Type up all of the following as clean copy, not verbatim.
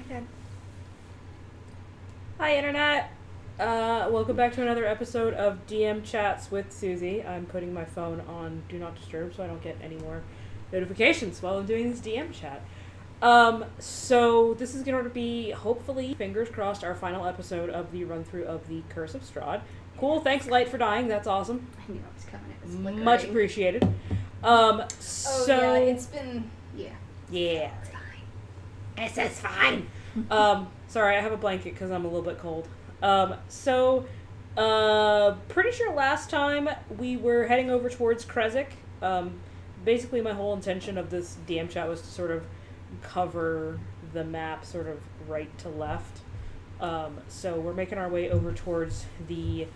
Dad. Hi, Internet! Welcome back to another episode of DM Chats with Suzy. I'm putting my phone on Do Not Disturb so I don't get any more notifications while I'm doing this DM chat. So this is going to be, hopefully, fingers crossed, our final episode of the run-through of the Curse of Strahd. Cool, thanks, Light, for dying. That's awesome. I knew it was coming. It was flickering. Much appreciated. Yeah, it's been... Yeah. Yeah. It's fine. This is fine. Sorry, I have a blanket because I'm a little bit cold. Pretty sure last time we were heading over towards Krezk. Basically my whole intention of this DM chat was to sort of cover the map sort of right to left. So we're making our way over towards the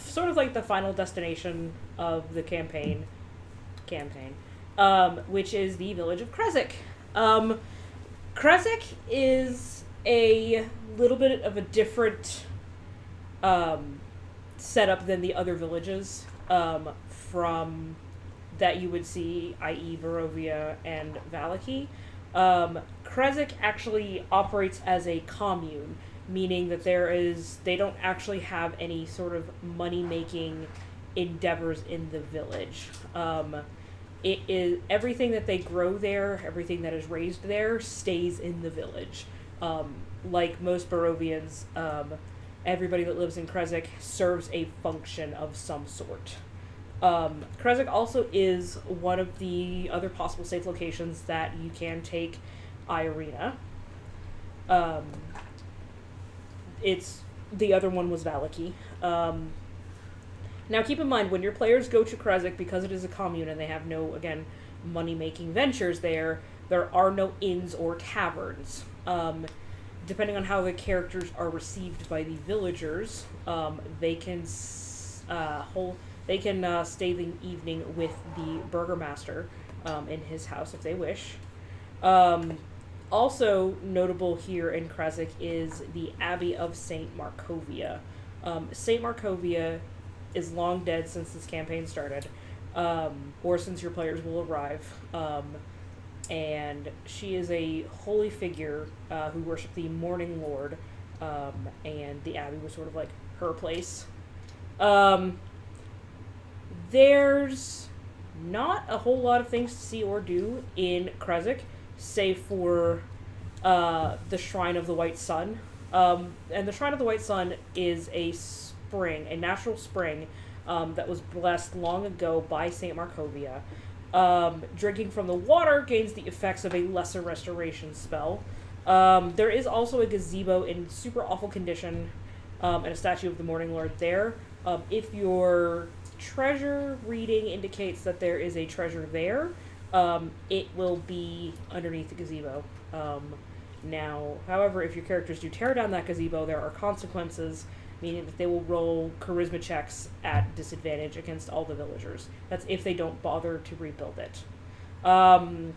sort of like the final destination of the campaign, which is the village of Krezk. Krezk is a little bit of a different setup than the other villages from that you would see, i.e. Barovia and Valaki. Krezk actually operates as a commune, meaning that they don't actually have any sort of money-making endeavors in the village. It is everything that they grow there, everything that is raised there, stays in the village. Like most Barovians, everybody that lives in Krezk serves a function of some sort. Krezk also is one of the other possible safe locations that you can take Irina. The other one was Valaki. Now keep in mind, when your players go to Krezk, because it is a commune and they have no, again, money-making ventures there are no inns or taverns. Depending on how the characters are received by the villagers, they can stay the evening with the burgomaster in his house if they wish. Also notable here in Krezk is the Abbey of St. Markovia. St. Markovia is long dead since this campaign started, or since your players will arrive. And she is a holy figure who worshipped the Morning Lord, and the Abbey was sort of like her place. There's not a whole lot of things to see or do in Krezk, save for the Shrine of the White Sun. And the Shrine of the White Sun is a natural spring that was blessed long ago by St. Markovia. Drinking from the water gains the effects of a lesser restoration spell. There is also a gazebo in super awful condition, and a statue of the Morning Lord there. If your treasure reading indicates that there is a treasure there, it will be underneath the gazebo. Now, however, if your characters do tear down that gazebo, there are consequences, meaning that they will roll charisma checks at disadvantage against all the villagers. That's if they don't bother to rebuild it. The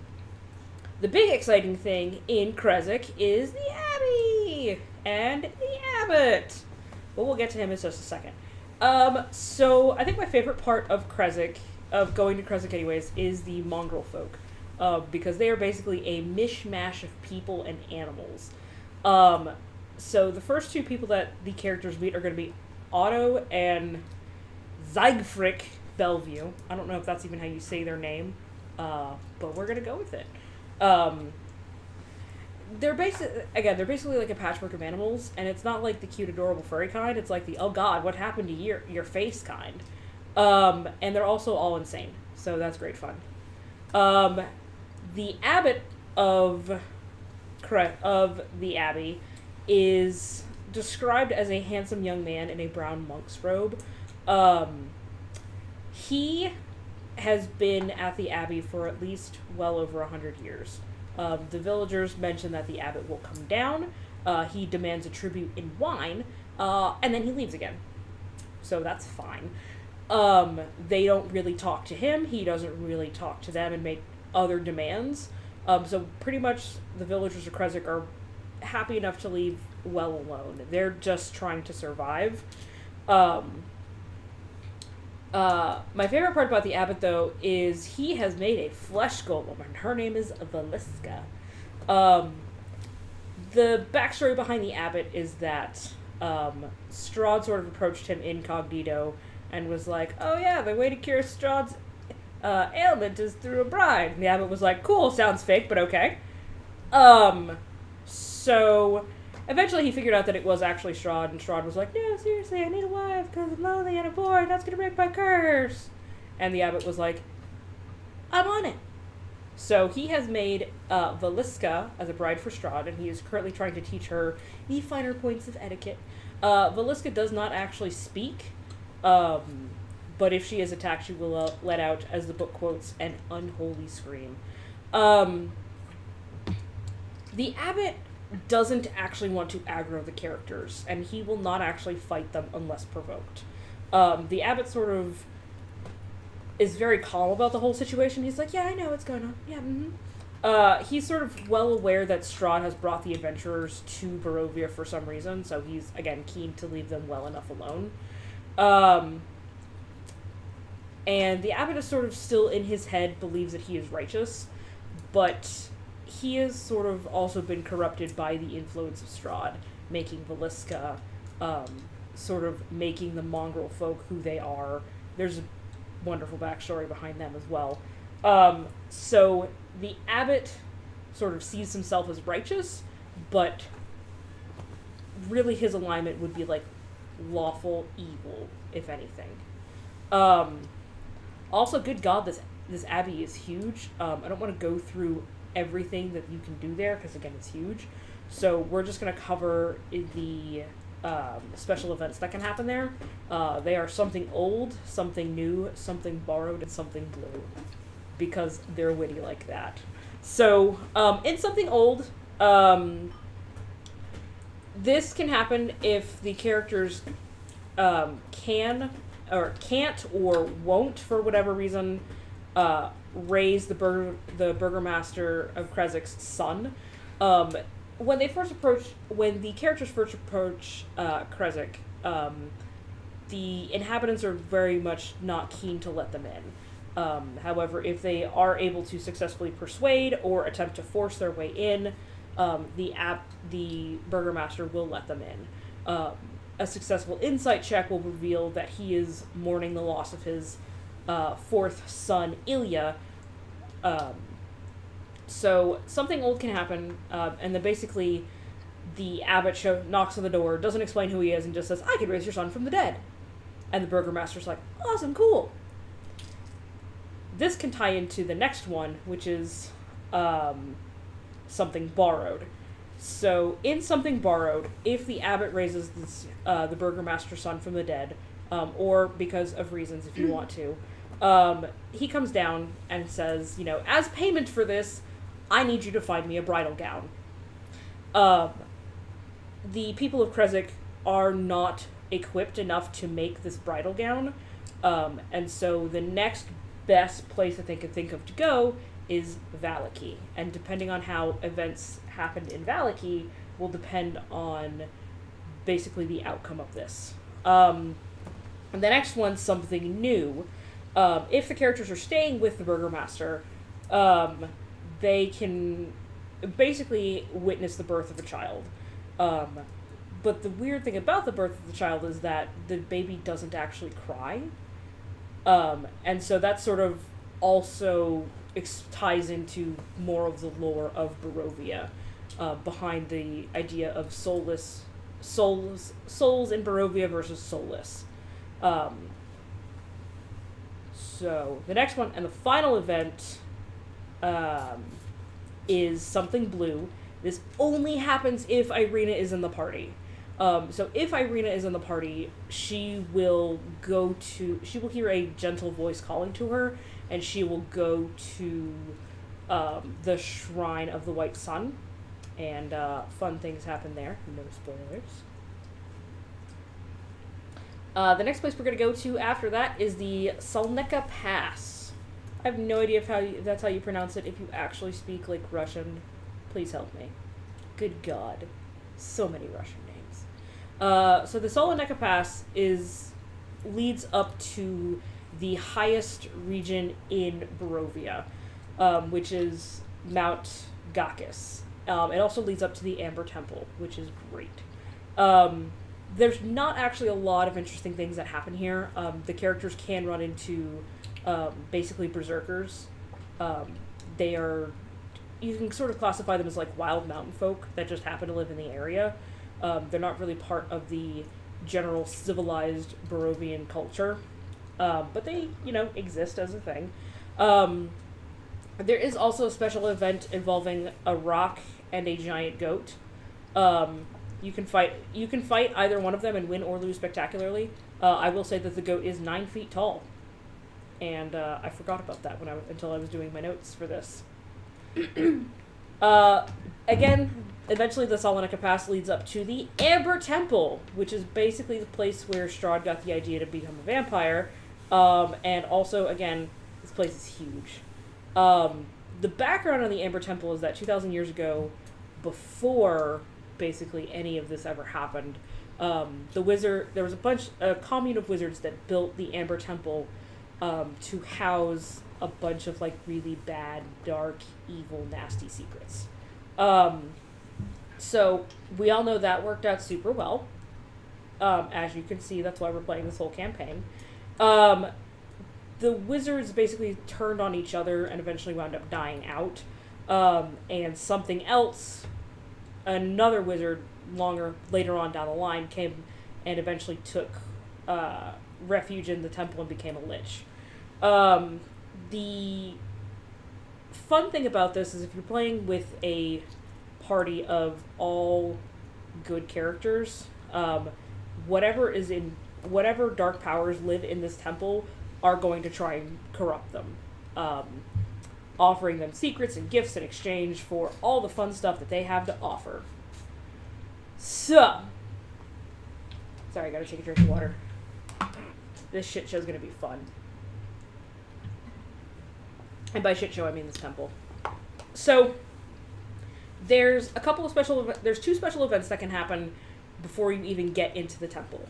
big exciting thing in Krezk is the Abbey and the Abbot. But we'll get to him in just a second. So I think my favorite part of Krezk, of going to Krezk anyways, is the mongrel folk. Because they are basically a mishmash of people and animals. So the first two people that the characters meet are going to be Otto and Zeigfrick Bellevue. I don't know if that's even how you say their name, but we're going to go with it. They're basically like a patchwork of animals, and it's not like the cute, adorable, furry kind. It's like the, oh god, what happened to your face kind. And they're also all insane, so that's great fun. The abbot of the abbey is described as a handsome young man in a brown monk's robe. He has been at the abbey for at least well over 100 years. The villagers mention that the abbot will come down. He demands a tribute in wine, and then he leaves again. So that's fine. They don't really talk to him. He doesn't really talk to them and make other demands. So pretty much the villagers of Krezk are happy enough to leave well alone. They're just trying to survive. My favorite part about the abbot, though, is he has made a flesh golem, and her name is Valiska. the backstory behind the abbot is that Strahd sort of approached him incognito and was like, oh yeah, the way to cure Strahd's ailment is through a bride. And the abbot was like, cool, sounds fake, but okay. So eventually he figured out that it was actually Strahd, and Strahd was like, no, seriously, I need a wife because I'm lonely and I'm bored, that's gonna break my curse. And the abbot was like, I'm on it. So he has made Valiska as a bride for Strahd, and he is currently trying to teach her the finer points of etiquette. Valiska does not actually speak, but if she is attacked, she will let out, as the book quotes, an unholy scream. The abbot doesn't actually want to aggro the characters, and he will not actually fight them unless provoked. The abbot sort of is very calm about the whole situation. He's like, yeah, I know what's going on. Yeah, he's sort of well aware that Strahd has brought the adventurers to Barovia for some reason, so he's, again, keen to leave them well enough alone. And the abbot is sort of still in his head, believes that he is righteous, but he has sort of also been corrupted by the influence of Strahd, making Valiska, sort of making the mongrel folk who they are. There's a wonderful backstory behind them as well. So the abbot sort of sees himself as righteous, but really his alignment would be like lawful evil, if anything. Also, good God, this abbey is huge. I don't want to go through everything that you can do there, because again, it's huge. So we're just going to cover the special events that can happen there. They are something old, something new, something borrowed, and something blue, because they're witty like that. So, in something old, this can happen if the characters can, or can't, or won't, for whatever reason, raise the burgomaster of Krezik's son. When the characters first approach Krezik, the inhabitants are very much not keen to let them in. However, if they are able to successfully persuade or attempt to force their way in, the burgomaster will let them in. A successful insight check will reveal that he is mourning the loss of his fourth son, Ilya. So something old can happen, and then basically the abbot knocks on the door, doesn't explain who he is, and just says, I could raise your son from the dead. And the burgomaster's like, awesome, cool. This can tie into the next one, which is something borrowed. So in something borrowed, if the abbot raises the burgomaster's son from the dead, or because of reasons if you want to, he comes down and says, as payment for this, I need you to find me a bridal gown. The people of Krezik are not equipped enough to make this bridal gown, and so the next best place that they could think of to go is Valaki. And depending on how events happened in Valaki will depend on basically the outcome of this. And the next one's something new. If the characters are staying with the burgomaster, they can basically witness the birth of a child. But the weird thing about the birth of the child is that the baby doesn't actually cry. And so that sort of also ties into more of the lore of Barovia, behind the idea of souls in Barovia versus soulless. So the next one and the final event is something blue. This only happens if Irina is in the party. So if Irina is in the party, she will hear a gentle voice calling to her, and she will go to the Shrine of the White Sun, and fun things happen there. No spoilers. The next place we're going to go to after that is the Salneka Pass. I have no idea if that's how you pronounce it. If you actually speak, Russian, please help me. Good God. So many Russian names. So the Salneka Pass leads up to the highest region in Barovia, which is Mount Gakis. It also leads up to the Amber Temple, which is great. There's not actually a lot of interesting things that happen here. The characters can run into basically berserkers. They are, you can sort of classify them as like wild mountain folk that just happen to live in the area. They're not really part of the general civilized Barovian culture, but they, exist as a thing. There is also a special event involving a rock and a giant goat. You can fight either one of them and win or lose spectacularly. I will say that the goat is 9 feet tall, and I forgot about that until I was doing my notes for this. Again, eventually the Salonika Pass leads up to the Amber Temple, which is basically the place where Strahd got the idea to become a vampire. And also, again, this place is huge. The background on the Amber Temple is that 2,000 years ago, before basically any of this ever happened, there was a commune of wizards that built the Amber Temple to house a bunch of like really bad, dark, evil, nasty secrets. So we all know that worked out super well. As you can see, that's why we're playing this whole campaign. The wizards basically turned on each other and eventually wound up dying out. And something else, another wizard later on down the line came and eventually took refuge in the temple and became a lich. The fun thing about this is if you're playing with a party of all good characters, whatever dark powers live in this temple are going to try and corrupt them, offering them secrets and gifts in exchange for all the fun stuff that they have to offer. So, sorry, I gotta take a drink of water. This shit show's gonna be fun. And by shit show, I mean this temple. So, there's there's 2 special events that can happen before you even get into the temple.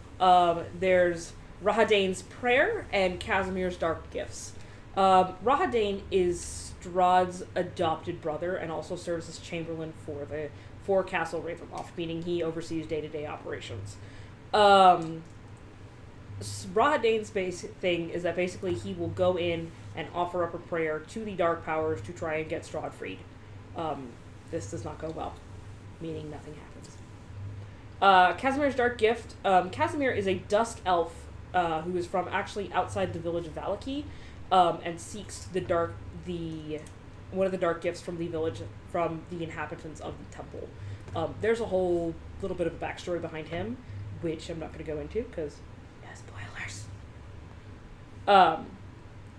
There's Rahadain's Prayer and Casimir's Dark Gifts. Rahadain is Strahd's adopted brother and also serves as chamberlain for Castle Ravenloft, meaning he oversees day-to-day operations. Rahadain's basic thing is that basically he will go in and offer up a prayer to the dark powers to try and get Strahd freed. This does not go well, meaning nothing happens. Casimir's Dark Gift. Casimir is a dusk elf who is from actually outside the village of Valaki, and seeks one of the dark gifts from the village, from the inhabitants of the temple. There's a whole little bit of a backstory behind him, which I'm not going to go into because spoilers.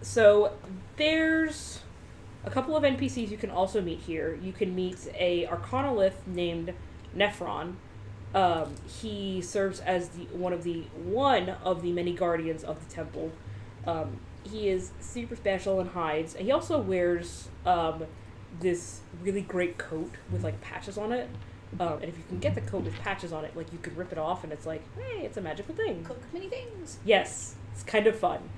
So there's a couple of NPCs you can also meet here. You can meet a Arcanolith named Nephron. He serves as one of the many guardians of the temple. He is super special and hides. And he also wears this really great coat with like patches on it. And if you can get the coat with patches on it, like you could rip it off and it's like, hey, it's a magical thing. Cook many things. Yes, it's kind of fun.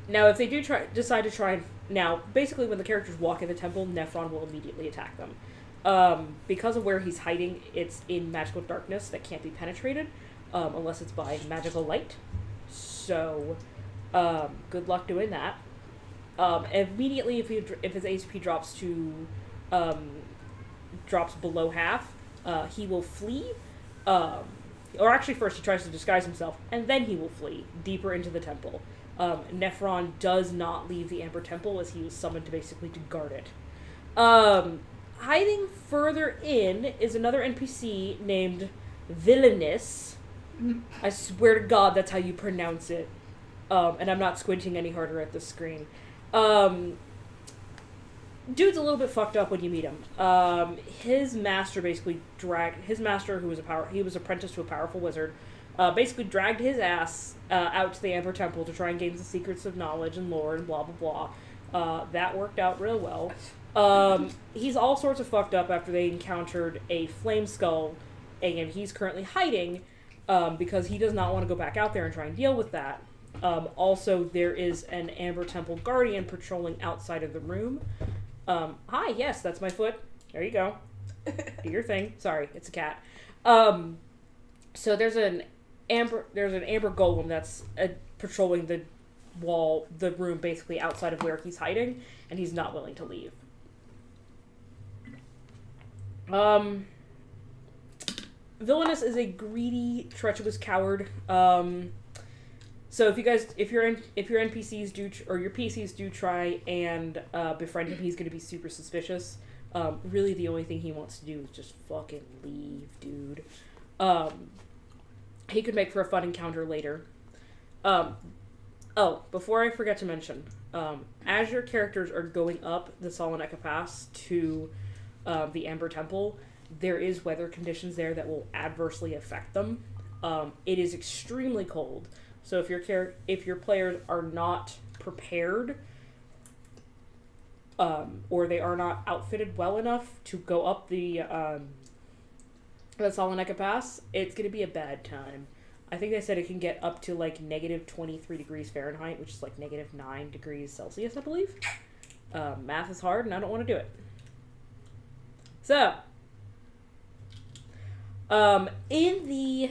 Now, if they do decide to try and... Now, basically, when the characters walk in the temple, Nephron will immediately attack them. Because of where he's hiding, it's in magical darkness that can't be penetrated, unless it's by magical light. So, good luck doing that. Immediately, if his HP drops below half, he will flee. Or actually, first he tries to disguise himself, and then he will flee deeper into the temple. Nephron does not leave the Amber Temple as he was summoned to guard it. Hiding further in is another NPC named Villainous. I swear to God that's how you pronounce it. And I'm not squinting any harder at the screen. Dude's a little bit fucked up when you meet him. His master who was he was apprenticed to a powerful wizard, basically dragged his ass out to the Amber Temple to try and gain the secrets of knowledge and lore and blah blah blah. That worked out real well. He's all sorts of fucked up after they encountered a flame skull, and he's currently hiding because he does not want to go back out there and try and deal with that. Also, there is an Amber Temple Guardian patrolling outside of the room. Hi, yes, that's my foot. There you go. Do your thing. Sorry, it's a cat. So there's an Amber Golem that's patrolling the room basically outside of where he's hiding, and he's not willing to leave. Villainous is a greedy, treacherous coward. So if your NPCs or your PCs do try and befriend him, he's going to be super suspicious. Really, the only thing he wants to do is just fucking leave, dude. He could make for a fun encounter later. Before I forget to mention, as your characters are going up the Soloneka Pass to the Amber Temple, there is weather conditions there that will adversely affect them. It is extremely cold, so if your players are not prepared, or they are not outfitted well enough to go up the Soloneka Pass, it's going to be a bad time. I think they said it can get up to like negative 23 degrees Fahrenheit, which is like negative 9 degrees Celsius, I believe. Math is hard, and I don't want to do it. So, in the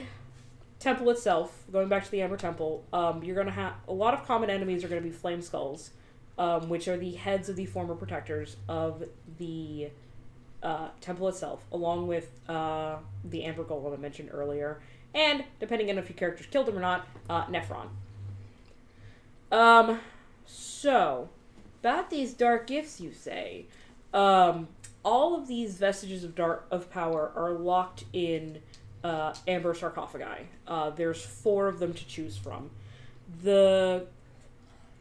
temple itself, going back to the Amber Temple, you're going to have a lot of common enemies are going to be flame skulls, which are the heads of the former protectors of the temple itself, along with the Amber Golem I mentioned earlier, and, depending on if your characters killed him or not, Nephron. So, about these dark gifts, you say. All of these vestiges of power are locked in amber sarcophagi. There's 4 of them to choose from. The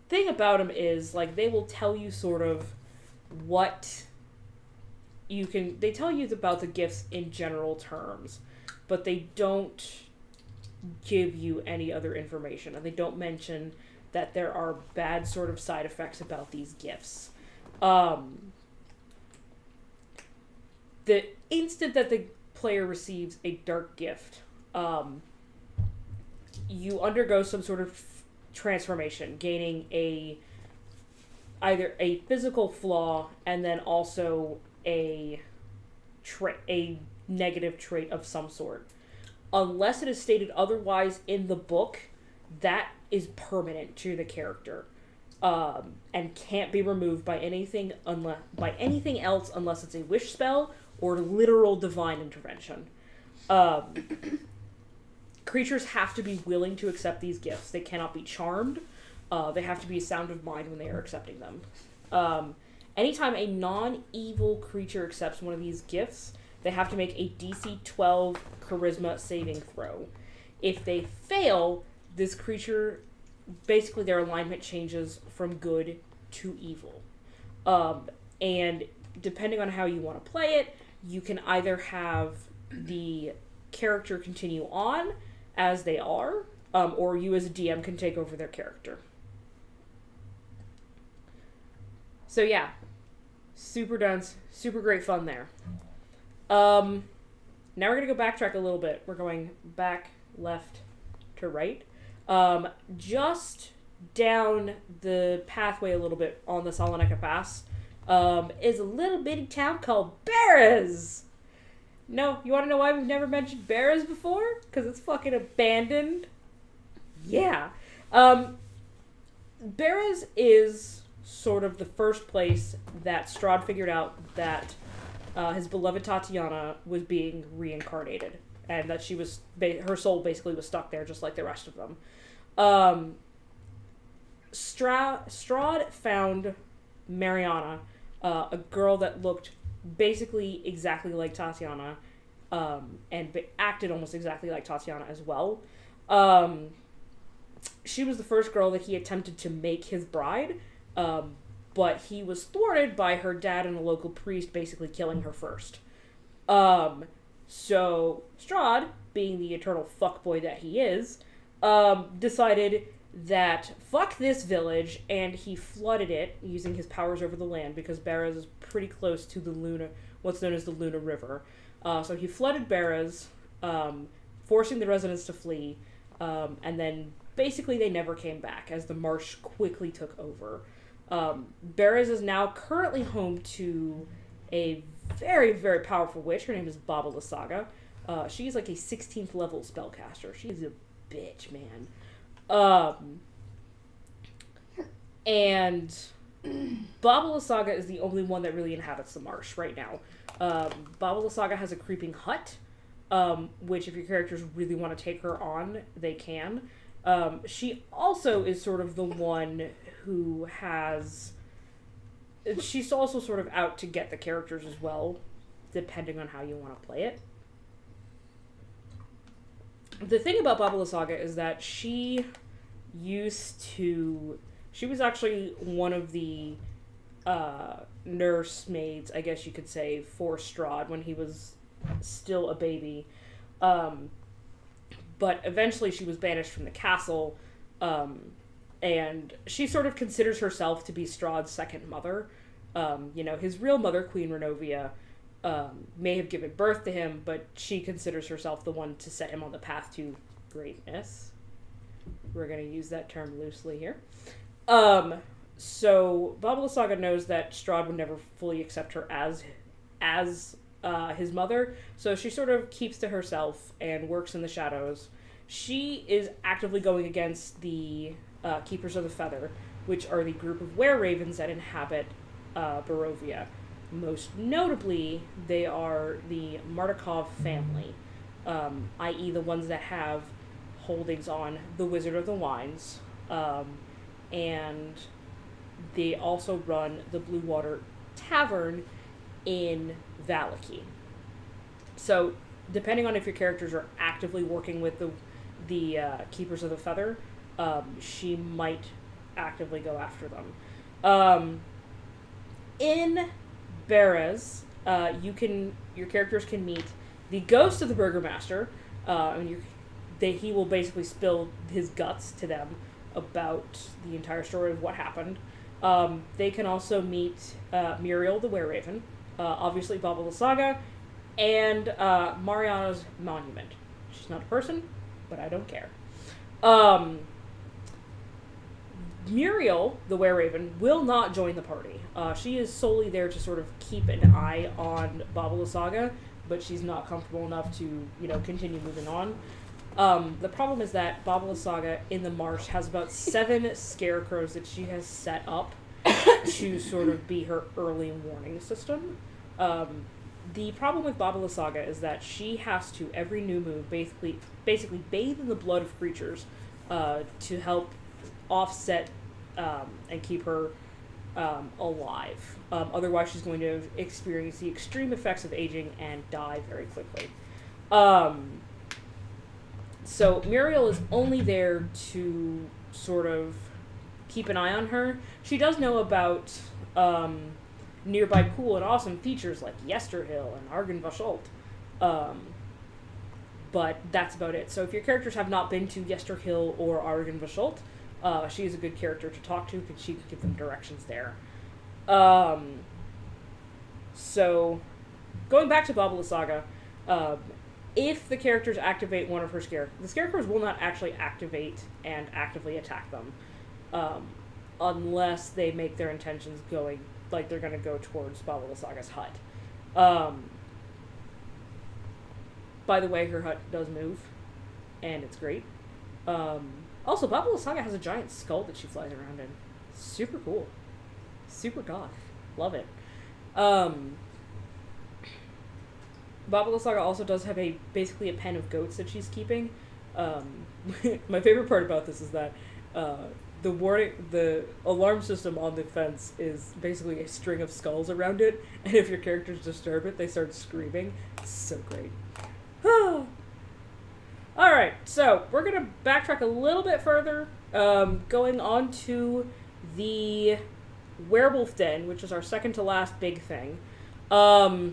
thing about them is, like, they will tell you sort of what you can... They tell you about the gifts in general terms, but they don't give you any other information, and they don't mention that there are bad sort of side effects about these gifts. The instant that the player receives a dark gift, you undergo some sort of transformation, gaining either a physical flaw and then also a negative trait of some sort. Unless it is stated otherwise in the book, that is permanent to the character, and can't be removed by anything else unless it's a wish spell or literal divine intervention. Creatures have to be willing to accept these gifts. They cannot be charmed. They have to be sound of mind when they are accepting them. Anytime a non-evil creature accepts one of these gifts, they have to make a DC 12 charisma saving throw. If they fail, this creature, basically their alignment changes from good to evil. And depending on how you want to play it, you can either have the character continue on as they are, or you as a DM can take over their character. So yeah, super dense, super great fun there. Now we're going to go backtrack a little bit. We're going back, left to right. Just down the pathway a little bit on the Soloneka Pass is a little bitty town called Barras. No, you want to know why we've never mentioned Barras before? Because it's fucking abandoned. Yeah. Barras is sort of the first place that Strahd figured out that his beloved Tatiana was being reincarnated, and that she was her soul basically was stuck there just like the rest of them. Strahd found Mariana, a girl that looked basically exactly like Tatiana, and acted almost exactly like Tatiana as well. She was the first girl that he attempted to make his bride, but he was thwarted by her dad and a local priest basically killing her first. So Strahd, being the eternal fuckboy that he is, decided that fuck this village, and he flooded it using his powers over the land, because Barras is pretty close to the Luna, what's known as the Luna River. So he flooded Barras, forcing the residents to flee, and then basically they never came back as the marsh quickly took over. Berez is now currently home to a very, very powerful witch. Her name is Baba Lysaga. She's like a 16th level spellcaster. She's a bitch, man. And Baba Lysaga is the only one that really inhabits the marsh right now. Baba Lysaga has a creeping hut, which if your characters really want to take her on, they can. She also is sort of the one who has... She's also sort of out to get the characters as well, depending on how you want to play it. The thing about Baba Lysaga is that she was actually one of the nursemaids, I guess you could say, for Strahd when he was still a baby. But eventually she was banished from the castle, and she sort of considers herself to be Strahd's second mother. His real mother, Queen Renovia, may have given birth to him, but she considers herself the one to set him on the path to greatness. We're going to use that term loosely here. So Baba Lysaga knows that Strahd would never fully accept her as his mother, so she sort of keeps to herself and works in the shadows. She is actively going against the Keepers of the Feather, which are the group of were-ravens that inhabit Barovia. Most notably, they are the Martikov family, i.e. the ones that have holdings on the Wizard of the Wines, and they also run the Blue Water Tavern in Valaki. So, depending on if your characters are actively working with the Keepers of the Feather, she might actively go after them. In Berez, your characters can meet the ghost of the Burgomaster, and he will basically spill his guts to them about the entire story of what happened. They can also meet Muriel the Were-Raven, obviously Baba Lysaga, and Mariana's Monument. She's not a person, but I don't care. Muriel, the Were-Raven, will not join the party. She is solely there to sort of keep an eye on Baba Lysaga, but she's not comfortable enough to, continue moving on. The problem is that Baba Lysaga in the marsh has about 7 scarecrows that she has set up to sort of be her early warning system. The problem with Baba Lysaga is that she has to, every new moon, basically bathe in the blood of creatures to help offset and keep her alive. Otherwise, she's going to experience the extreme effects of aging and die very quickly. So Muriel is only there to sort of keep an eye on her. She does know about nearby cool and awesome features like Yesterhill and Argynvashalt. But that's about it. So if your characters have not been to Yesterhill or Argynvashalt, she is a good character to talk to because she can give them directions there. So going back to Baba Lysaga, if the characters activate one of her the scarecrows will not actually activate and actively attack them, unless they make their intentions going, like they're going to go towards Baba Lysaga's hut. By the way, her hut does move, and it's great. Also, Baba Lysaga has a giant skull that she flies around in. Super cool. Super goth. Love it. Baba Lysaga also does have basically a pen of goats that she's keeping. My favorite part about this is that the alarm system on the fence is basically a string of skulls around it, and if your characters disturb it, they start screaming. It's so great. Alright, so we're going to backtrack a little bit further, going on to the werewolf den, which is our second to last big thing. I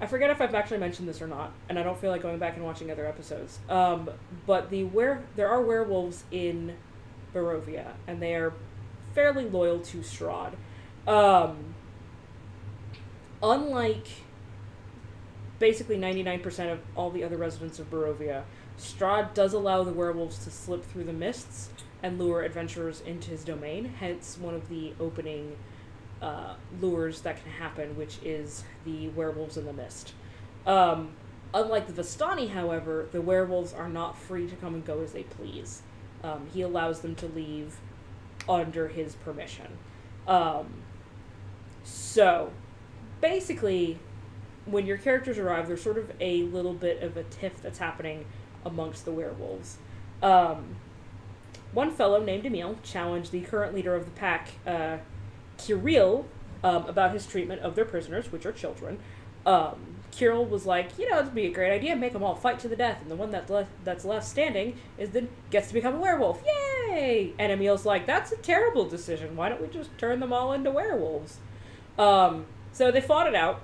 forget if I've actually mentioned this or not, and I don't feel like going back and watching other episodes. But there are werewolves in Barovia, and they are fairly loyal to Strahd. Unlike basically 99% of all the other residents of Barovia, Strahd does allow the werewolves to slip through the mists and lure adventurers into his domain, hence one of the opening lures that can happen, which is the werewolves in the mist. Unlike the Vistani, however, the werewolves are not free to come and go as they please. He allows them to leave under his permission. So, basically, when your characters arrive, there's sort of a little bit of a tiff that's happening amongst the werewolves. One fellow named Emil challenged the current leader of the pack, Kirill, about his treatment of their prisoners, which are children. Kirill was like, it'd be a great idea, make them all fight to the death, and the one that's left standing gets to become a werewolf. Yay! And Emil's like, that's a terrible decision. Why don't we just turn them all into werewolves? So they fought it out,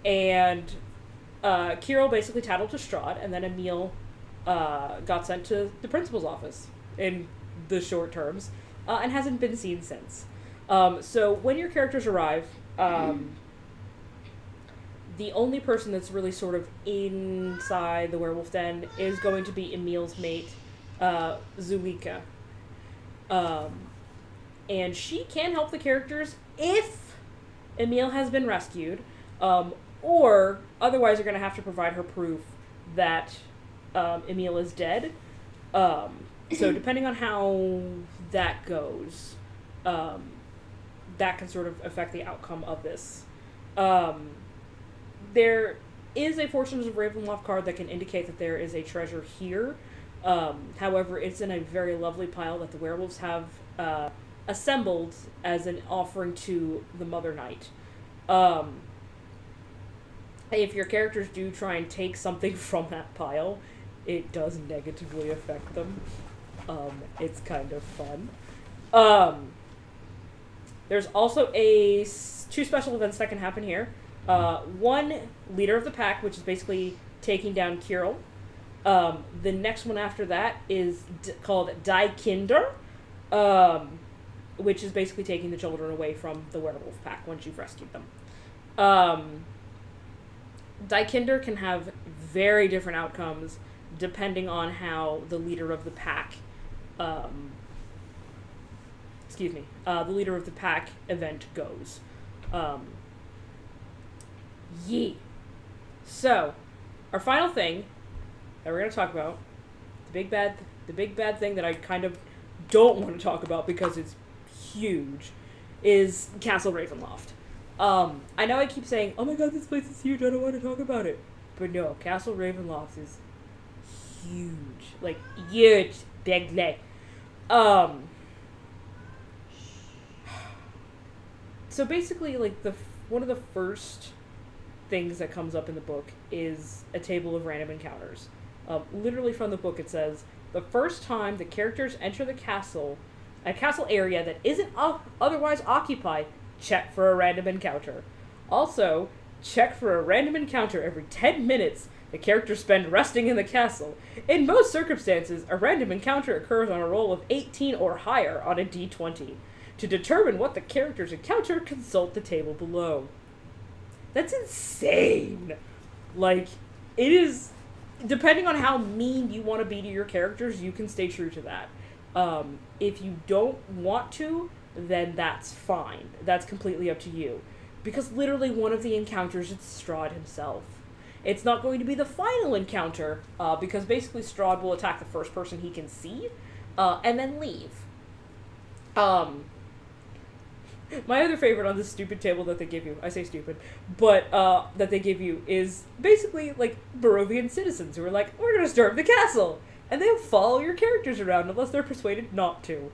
and Kirill basically tattled to Strahd, and then Emil got sent to the principal's office in the short terms, and hasn't been seen since. So when your characters arrive, the only person that's really sort of inside the werewolf den is going to be Emil's mate, Zulika. And she can help the characters if Emil has been rescued, or otherwise you're going to have to provide her proof that Emil is dead. So depending on how that goes, that can sort of affect the outcome of this. There is a Fortunes of Ravenloft card that can indicate that there is a treasure here. However, it's in a very lovely pile that the werewolves have assembled as an offering to the Mother Knight. If your characters do try and take something from that pile, it does negatively affect them. It's kind of fun. There's also two special events that can happen here. One, leader of the pack, which is basically taking down Kirill. The next one after that is called Die Kinder, which is basically taking the children away from the werewolf pack once you've rescued them. Die Kinder can have very different outcomes depending on how the leader of the pack, the leader of the pack event goes. So, our final thing that we're going to talk about, the big bad thing that I kind of don't want to talk about because it's huge, is Castle Ravenloft. I know I keep saying, oh my god, this place is huge, I don't want to talk about it. But no, Castle Ravenloft is huge. Like, huge. Big. So basically, like, one of the first things that comes up in the book is a table of random encounters. Literally from the book it says, the first time the characters enter the castle, a castle area that isn't otherwise occupied, check for a random encounter. Also, check for a random encounter every 10 minutes the characters spend resting in the castle. In most circumstances, a random encounter occurs on a roll of 18 or higher on a d20. To determine what the characters encounter, consult the table below. That's insane! Like, it is... Depending on how mean you want to be to your characters, you can stay true to that. If you don't want to, then that's fine. That's completely up to you. Because literally one of the encounters is Strahd himself. It's not going to be the final encounter, because basically Strahd will attack the first person he can see, and then leave. My other favorite on this stupid table that they give you, I say stupid, but that they give you is basically like Barovian citizens who are like, we're going to storm the castle, and they'll follow your characters around unless they're persuaded not to.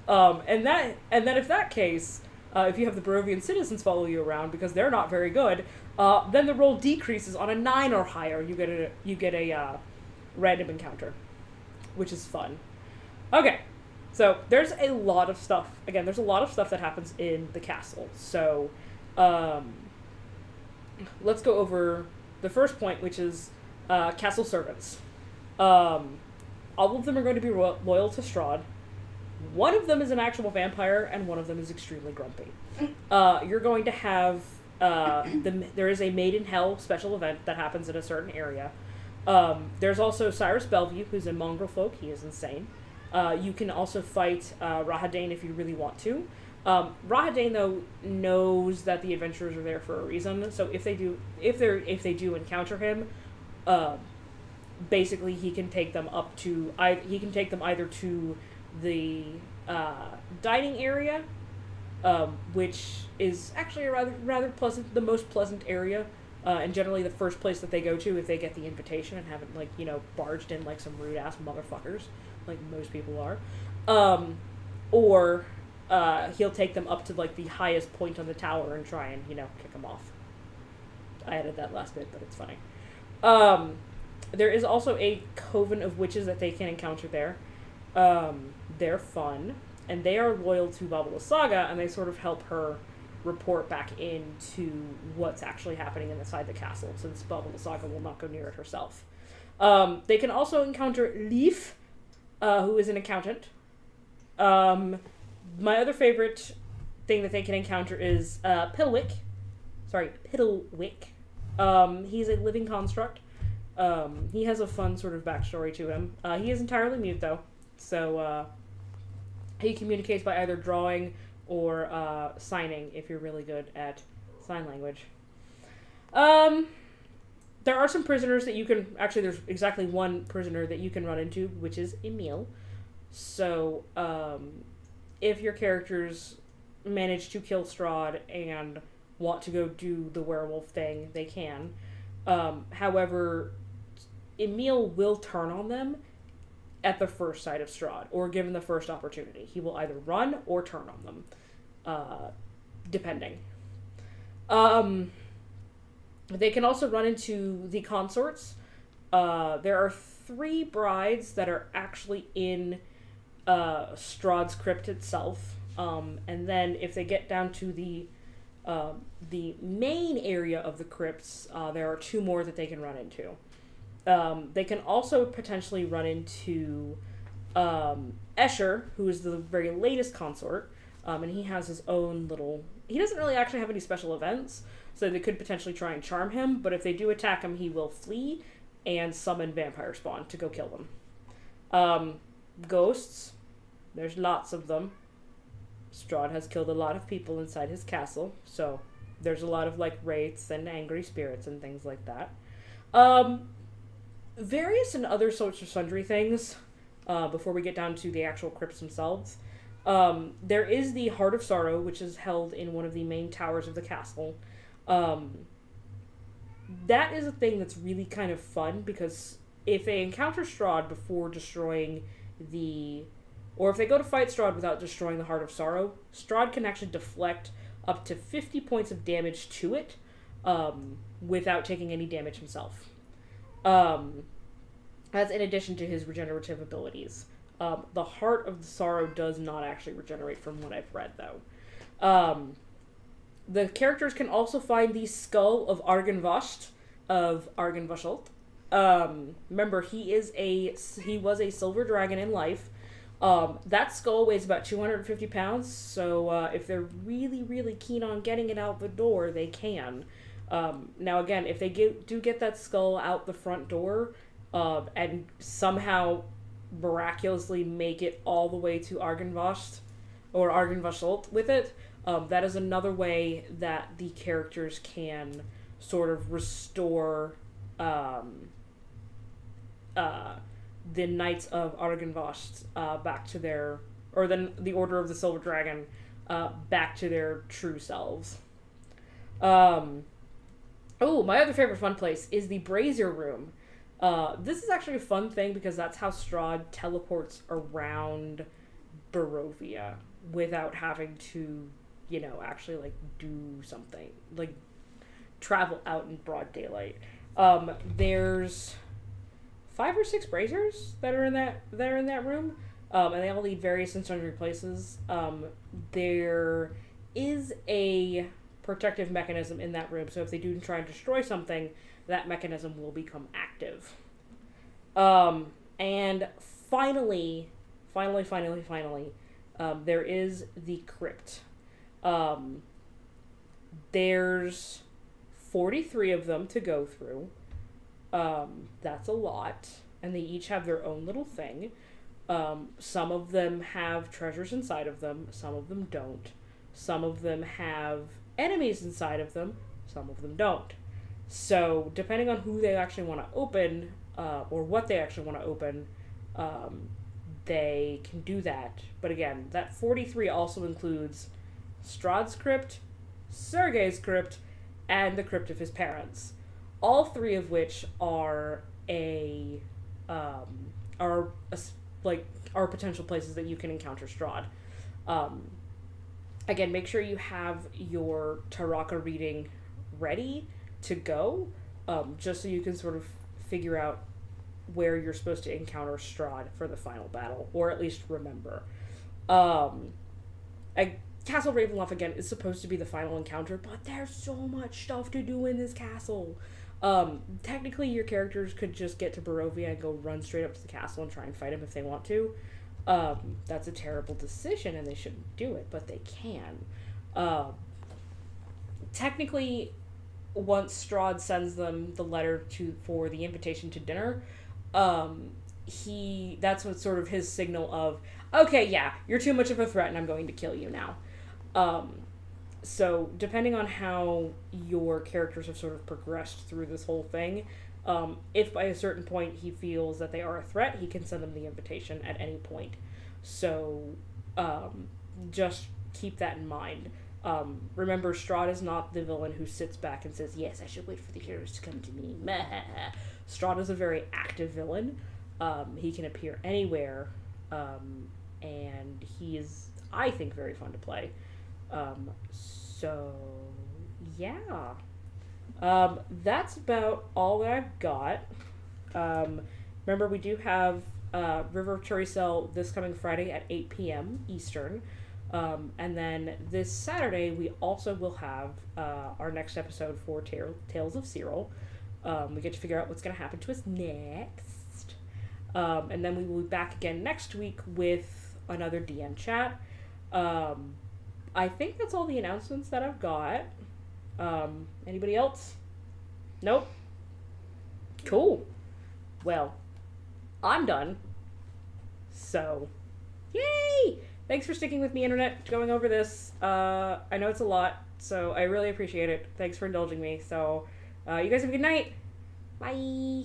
And then if that case, if you have the Barovian citizens follow you around because they're not very good, then the roll decreases on a 9 or higher. You get a random encounter, which is fun. Okay. So, there's a lot of stuff. Again, there's a lot of stuff that happens in the castle. So, let's go over the first point, which is castle servants. All of them are going to be loyal to Strahd. One of them is an actual vampire, and one of them is extremely grumpy. You're going to have... there is a Made in Hell special event that happens in a certain area. There's also Cyrus Bellevue, who's a mongrel folk. He is insane. You can also fight Rahadane if you really want to. Rahadane though knows that the adventurers are there for a reason. So if they do encounter him, basically he can take them either to the dining area, which is actually a rather pleasant, the most pleasant area, and generally the first place that they go to if they get the invitation and haven't barged in like some rude ass motherfuckers like most people are, or he'll take them up to like the highest point on the tower and try and kick them off. I added that last bit, but it's funny. There is also a coven of witches that they can encounter there. They're fun, and they are loyal to Babala Saga, and they sort of help her report back into what's actually happening inside the castle, since Babala Saga will not go near it herself. They can also encounter Leaf, who is an accountant. My other favorite thing that they can encounter is Piddlewick. He's a living construct. He has a fun sort of backstory to him. He is entirely mute, though, so he communicates by either drawing or signing if you're really good at sign language. There are some prisoners that you can... Actually, there's exactly one prisoner that you can run into, which is Emil. So, if your characters manage to kill Strahd and want to go do the werewolf thing, they can. However, Emil will turn on them at the first sight of Strahd, or given the first opportunity. He will either run or turn on them, depending. They can also run into the consorts. There are 3 brides that are actually in Strahd's crypt itself. And then if they get down to the main area of the crypts, there are 2 more that they can run into. They can also potentially run into Escher, who is the very latest consort, and he has his own little... He doesn't really actually have any special events, so they could potentially try and charm him, but if they do attack him, he will flee and summon vampire spawn to go kill them. Ghosts, there's lots of them. Strahd has killed a lot of people inside his castle, so there's a lot of wraiths and angry spirits and things like that. Various and other sorts of sundry things, before we get down to the actual crypts themselves. There is the Heart of Sorrow, which is held in one of the main towers of the castle. That is a thing that's really kind of fun, because if they encounter Strahd before destroying or if they go to fight Strahd without destroying the Heart of Sorrow, Strahd can actually deflect up to 50 points of damage to it, without taking any damage himself. That's in addition to his regenerative abilities. The Heart of the Sorrow does not actually regenerate from what I've read, though. The characters can also find the skull of Argynvost, of Argynvoshult. Remember, he was a silver dragon in life. That skull weighs about 250 pounds, so if they're really, really keen on getting it out the door, they can. Now again, if they do get that skull out the front door, and somehow miraculously make it all the way to Argynvost, or Argynvoshult with it, that is another way that the characters can sort of restore the Knights of Argynvost back to their... or the Order of the Silver Dragon back to their true selves. Oh, my other favorite fun place is the Brazier Room. This is actually a fun thing because that's how Strahd teleports around Barovia without having to, actually, do something. Travel out in broad daylight. There's 5 or 6 braziers that are in that room, and they all lead various and sundry places. There is a protective mechanism in that room, so if they do try and destroy something, that mechanism will become active. And finally, there is the crypt. There's 43 of them to go through. That's a lot. And they each have their own little thing. Some of them have treasures inside of them, some of them don't. Some of them have enemies inside of them, some of them don't. So, depending on who they actually want to open, or what they actually want to open, they can do that. But again, that 43 also includes Strahd's crypt, Sergei's crypt, and the crypt of his parents. All three of which are are potential places that you can encounter Strahd. Again, make sure you have your Taraka reading ready to go, just so you can sort of figure out where you're supposed to encounter Strahd for the final battle, or at least remember. Castle Ravenloft, again, is supposed to be the final encounter, but there's so much stuff to do in this castle. Technically, your characters could just get to Barovia and go run straight up to the castle and try and fight him if they want to. That's a terrible decision, and they shouldn't do it, but they can. Technically, once Strahd sends them the letter for the invitation to dinner, that's what sort of his signal of, okay, yeah, you're too much of a threat and I'm going to kill you now. So depending on how your characters have sort of progressed through this whole thing, if by a certain point he feels that they are a threat, he can send them the invitation at any point. So just keep that in mind. Remember, Strahd is not the villain who sits back and says, yes, I should wait for the heroes to come to me. Strahd is a very active villain. He can appear anywhere, and he is, I think, very fun to play. So, yeah. That's about all that I've got. Remember, we do have River of Cherrycell this coming Friday at 8 p.m. Eastern. And then this Saturday, we also will have our next episode for Tales of Cyril. We get to figure out what's going to happen to us next. And then we will be back again next week with another DM chat. I think that's all the announcements that I've got. Anybody else? Nope. Cool. Well, I'm done. So, yay! Thanks for sticking with me, Internet, going over this. I know it's a lot, so I really appreciate it. Thanks for indulging me. So, you guys have a good night. Bye.